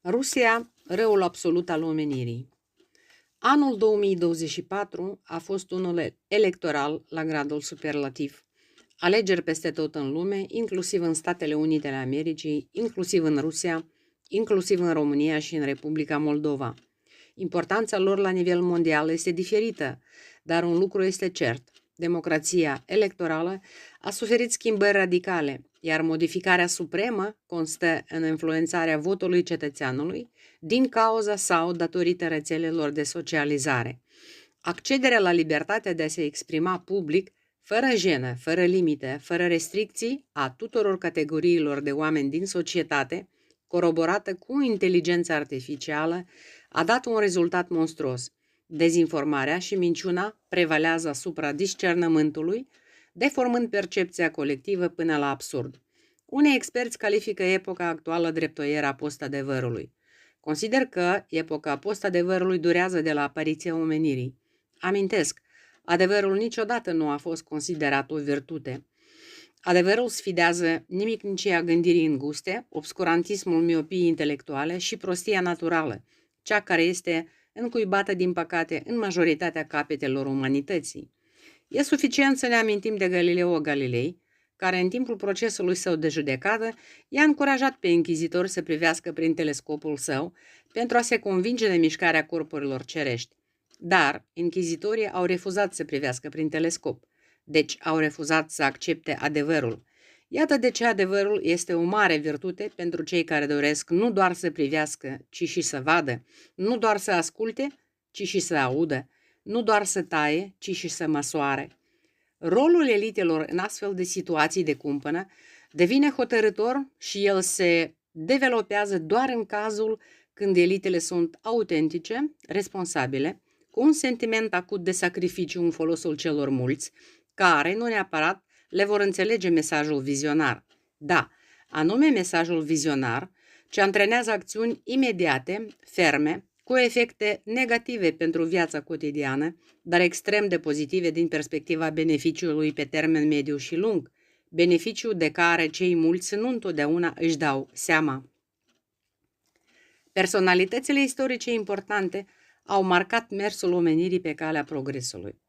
Rusia, răul absolut al omenirii. Anul 2024 a fost unul electoral la gradul superlativ. Alegeri peste tot în lume, inclusiv în Statele Unite ale Americii, inclusiv în Rusia, inclusiv în România și în Republica Moldova. Importanța lor la nivel mondial este diferită, dar un lucru este cert. Democrația electorală a suferit schimbări radicale, iar modificarea supremă constă în influențarea votului cetățeanului din cauza sau datorită rețelelor de socializare. Accederea la libertatea de a se exprima public, fără jenă, fără limite, fără restricții, a tuturor categoriilor de oameni din societate, coroborată cu inteligența artificială, a dat un rezultat monstruos. Dezinformarea și minciuna prevalează asupra discernământului, deformând percepția colectivă până la absurd. Unii experți califică epoca actuală drept o era post-adevărului. Consider că epoca post-adevărului durează de la apariția omenirii. Amintesc, adevărul niciodată nu a fost considerat o virtute. Adevărul sfidează nimicnicia gândirii înguste, obscurantismul miopiei intelectuale și prostia naturală, cea care este încuibată, din păcate, în majoritatea capetelor umanității. E suficient să ne amintim de Galileo Galilei, care în timpul procesului său de judecată i-a încurajat pe închizitori să privească prin telescopul său pentru a se convinge de mișcarea corpurilor cerești. Dar închizitorii au refuzat să privească prin telescop, deci au refuzat să accepte adevărul. Iată de ce adevărul este o mare virtute pentru cei care doresc nu doar să privească, ci și să vadă, nu doar să asculte, ci și să audă, nu doar să taie, ci și să măsoare. Rolul elitelor în astfel de situații de cumpănă devine hotărâtor și el se developează doar în cazul când elitele sunt autentice, responsabile, cu un sentiment acut de sacrificiu în folosul celor mulți, care, nu neapărat, le vor înțelege mesajul vizionar. Da, anume mesajul vizionar, ce antrenează acțiuni imediate, ferme, cu efecte negative pentru viața cotidiană, dar extrem de pozitive din perspectiva beneficiului pe termen mediu și lung, beneficiu de care cei mulți nu întotdeauna își dau seama. Personalitățile istorice importante au marcat mersul omenirii pe calea progresului.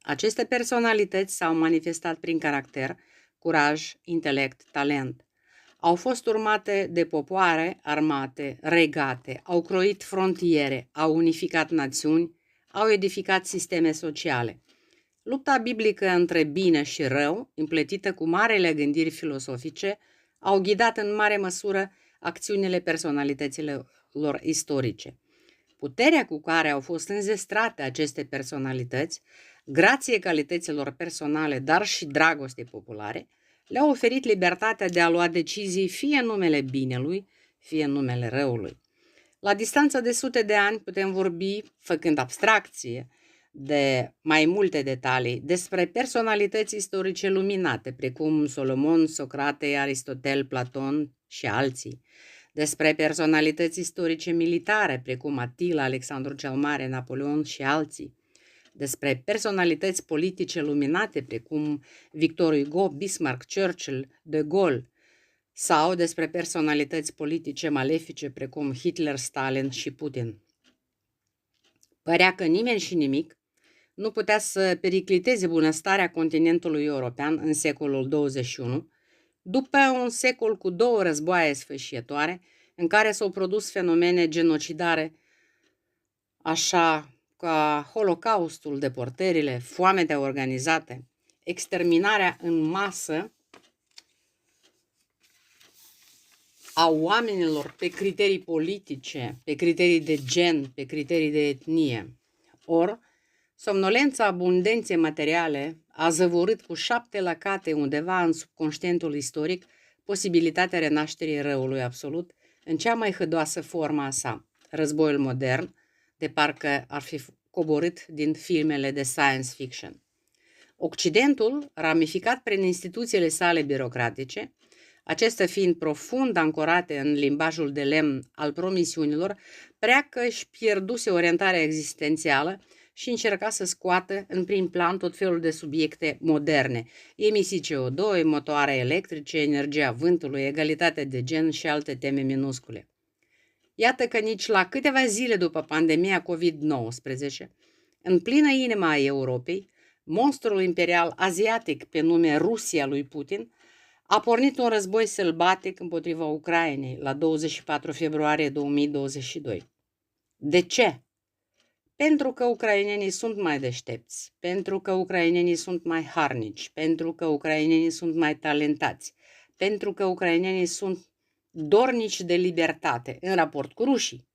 Aceste personalități s-au manifestat prin caracter, curaj, intelect, talent. Au fost urmate de popoare, armate, regate, au croit frontiere, au unificat națiuni, au edificat sisteme sociale. Lupta biblică între bine și rău, împletită cu marele gândiri filosofice, au ghidat în mare măsură acțiunile personalităților istorice. Puterea cu care au fost înzestrate aceste personalități, grație calităților personale, dar și dragostei populare, le-a oferit libertatea de a lua decizii fie în numele binelui, fie în numele răului. La distanță de sute de ani putem vorbi, făcând abstracție de mai multe detalii, despre personalități istorice luminate, precum Solomon, Socrate, Aristotel, Platon și alții, despre personalități istorice militare, precum Atila, Alexandru cel Mare, Napoleon și alții, despre personalități politice luminate, precum Victor Hugo, Bismarck, Churchill, de Gaulle, sau despre personalități politice malefice, precum Hitler, Stalin și Putin. Părea că nimeni și nimic nu putea să pericliteze bunăstarea continentului european în secolul 21, după un secol cu 2 războaie sfâșietoare, în care s-au produs fenomene genocidare, așa ca Holocaustul, deportările, foametea organizate, exterminarea în masă a oamenilor pe criterii politice, pe criterii de gen, pe criterii de etnie. Or, somnolența abundenței materiale a zăvorât cu 7 lăcate undeva în subconștientul istoric posibilitatea renașterii răului absolut în cea mai hădoasă formă a sa, războiul modern, de parcă ar fi coborât din filmele de science fiction. Occidentul, ramificat prin instituțiile sale birocratice, acestea fiind profund ancorate în limbajul de lemn al promisiunilor, prea că își pierduse orientarea existențială și încerca să scoată în prim plan tot felul de subiecte moderne, emisii CO2, motoare electrice, energia vântului, egalitate de gen și alte teme minuscule. Iată că nici la câteva zile după pandemia COVID-19, în plină inima a Europei, monstrul imperial asiatic pe nume Rusia lui Putin a pornit un război sălbatic împotriva Ucrainei la 24 februarie 2022. De ce? Pentru că ucrainenii sunt mai deștepți, pentru că ucrainenii sunt mai harnici, pentru că ucrainenii sunt mai talentați, pentru că ucrainenii sunt dornici de libertate în raport cu rușii.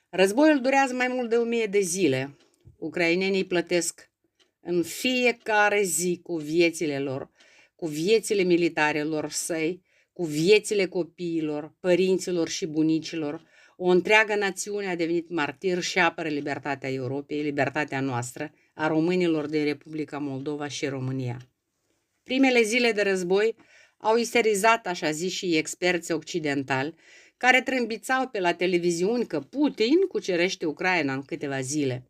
Războiul durează mai mult de 1000 de zile. Ucrainenii plătesc în fiecare zi cu viețile lor, cu viețile militarilor săi, cu viețile copiilor, părinților și bunicilor. O întreagă națiune a devenit martir și apără libertatea Europei, libertatea noastră, a românilor din Republica Moldova și România. Primele zile de război au isterizat, așa zis, și experți occidentali, care trâmbițau pe la televiziuni că Putin cucerește Ucraina în câteva zile.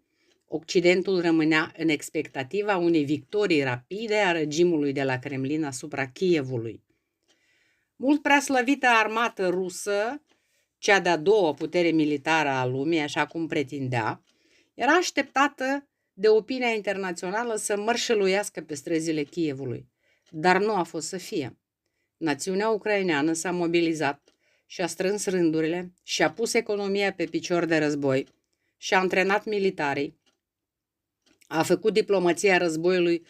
Occidentul rămânea în expectativa unei victorii rapide a regimului de la Kremlin asupra Kievului. Mult prea slăvită armată rusă, cea de-a doua putere militară a lumii, așa cum pretindea, era așteptată de opinia internațională să mărșăluiască pe străzile Kievului, dar nu a fost să fie. Națiunea ucraineană s-a mobilizat și-a strâns rândurile și-a pus economia pe picior de război și-a antrenat militarii, a făcut diplomația războiului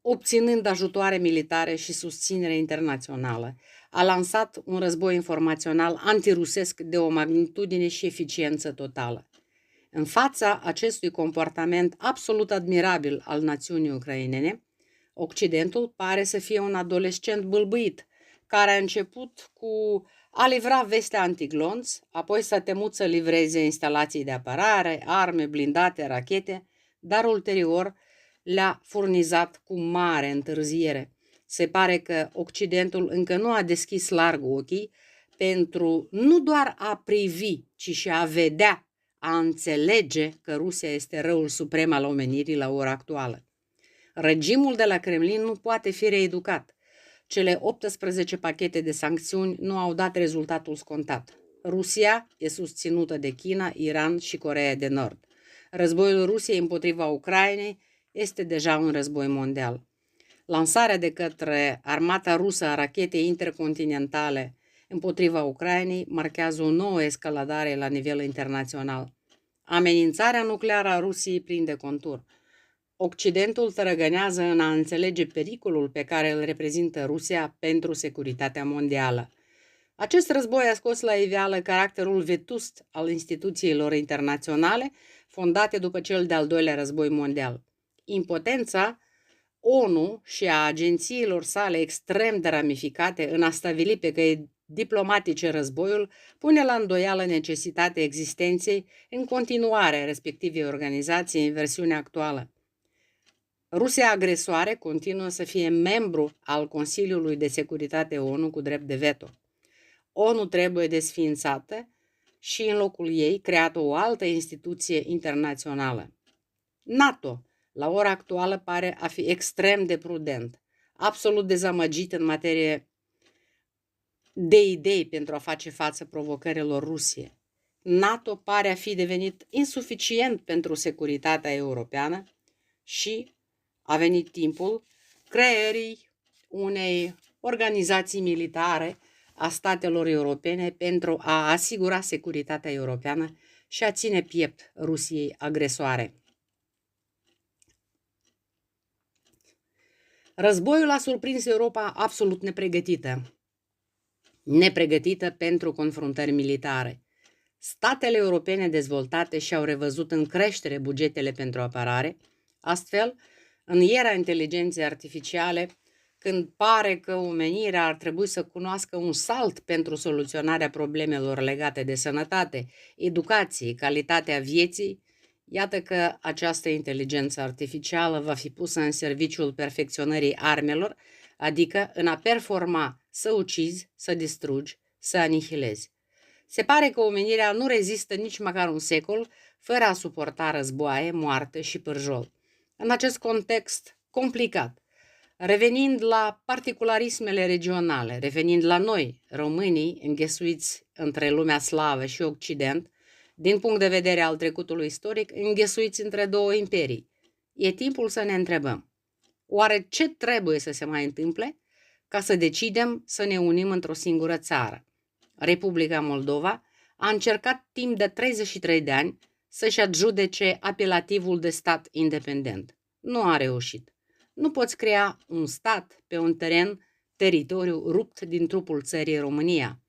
obținând ajutoare militare și susținere internațională. A lansat un război informațional antirusesc de o magnitudine și eficiență totală. În fața acestui comportament absolut admirabil al națiunii ucrainene, Occidentul pare să fie un adolescent bâlbâit, care a început cu a livra veste antiglonț, apoi s-a temut să livreze instalații de apărare, arme, blindate, rachete, dar ulterior le-a furnizat cu mare întârziere. Se pare că Occidentul încă nu a deschis larg ochii pentru nu doar a privi, ci și a vedea, a înțelege că Rusia este răul suprem al omenirii la ora actuală. Regimul de la Kremlin nu poate fi reeducat. Cele 18 pachete de sancțiuni nu au dat rezultatul scontat. Rusia e susținută de China, Iran și Coreea de Nord. Războiul Rusiei împotriva Ucrainei este deja un război mondial. Lansarea de către armata rusă a rachetei intercontinentale împotriva Ucrainei marchează o nouă escaladare la nivel internațional. Amenințarea nucleară a Rusiei prinde contur. Occidentul tărăgânează în a înțelege pericolul pe care îl reprezintă Rusia pentru securitatea mondială. Acest război a scos la iveală caracterul vetust al instituțiilor internaționale fondate după cel de-al doilea război mondial. Impotența ONU și a agențiilor sale extrem de ramificate în a stabili pe căi diplomatice războiul pune la îndoială necesitatea existenței în continuare respectivei organizații în versiunea actuală. Rusia agresoare continuă să fie membru al Consiliului de Securitate ONU cu drept de veto. ONU trebuie desființată și în locul ei creată o altă instituție internațională. NATO, la ora actuală, pare a fi extrem de prudent, absolut dezamăgit în materie de idei pentru a face față provocărilor Rusiei. NATO pare a fi devenit insuficient pentru securitatea europeană și a venit timpul creării unei organizații militare a statelor europene pentru a asigura securitatea europeană și a ține piept Rusiei agresoare. Războiul a surprins Europa absolut nepregătită pentru confruntări militare. Statele europene dezvoltate și-au revăzut în creștere bugetele pentru apărare, astfel, în era inteligenței artificiale, când pare că omenirea ar trebui să cunoască un salt pentru soluționarea problemelor legate de sănătate, educație, calitatea vieții, iată că această inteligență artificială va fi pusă în serviciul perfecționării armelor, adică în a performa să ucizi, să distrugi, să anihilezi. Se pare că omenirea nu rezistă nici măcar un secol fără a suporta războaie, moarte și pârjol. În acest context complicat, Revenind la particularismele regionale, revenind la noi, românii, înghesuiți între lumea slavă și Occident, din punct de vedere al trecutului istoric, înghesuiți între două imperii, e timpul să ne întrebăm, oare ce trebuie să se mai întâmple ca să decidem să ne unim într-o singură țară? Republica Moldova a încercat timp de 33 de ani să-și adjudece apelativul de stat independent. Nu a reușit. Nu poți crea un stat pe un teritoriu rupt din trupul țării România.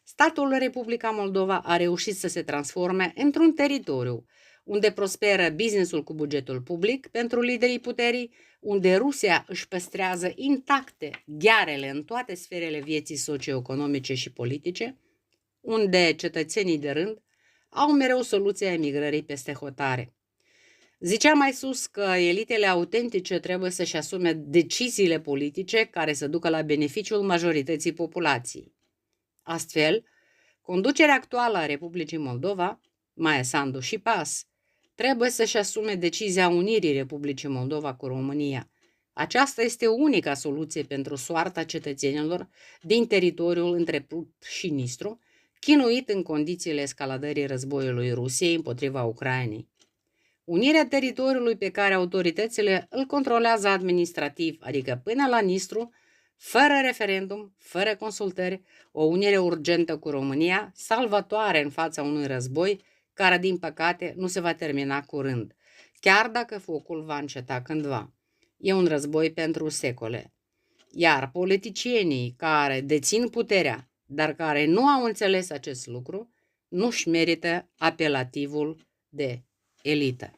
Statul Republica Moldova a reușit să se transforme într-un teritoriu unde prosperă businessul cu bugetul public pentru liderii puterii, unde Rusia își păstrează intacte ghearele în toate sferele vieții socioeconomice și politice, unde cetățenii de rând au mereu soluția emigrării peste hotare. Ziceam mai sus că elitele autentice trebuie să-și asume deciziile politice care să ducă la beneficiul majorității populației. Astfel, conducerea actuală a Republicii Moldova, Maia Sandu și PAS, trebuie să-și asume decizia unirii Republicii Moldova cu România. Aceasta este unica soluție pentru soarta cetățenilor din teritoriul între Prut și Nistru, chinuit în condițiile escaladării războiului Rusiei împotriva Ucrainei. Unirea teritoriului pe care autoritățile îl controlează administrativ, adică până la Nistru, fără referendum, fără consultări, o unire urgentă cu România, salvatoare în fața unui război care, din păcate, nu se va termina curând, chiar dacă focul va înceta cândva. E un război pentru secole. Iar politicienii care dețin puterea, dar care nu au înțeles acest lucru, nu-și merită apelativul de elită.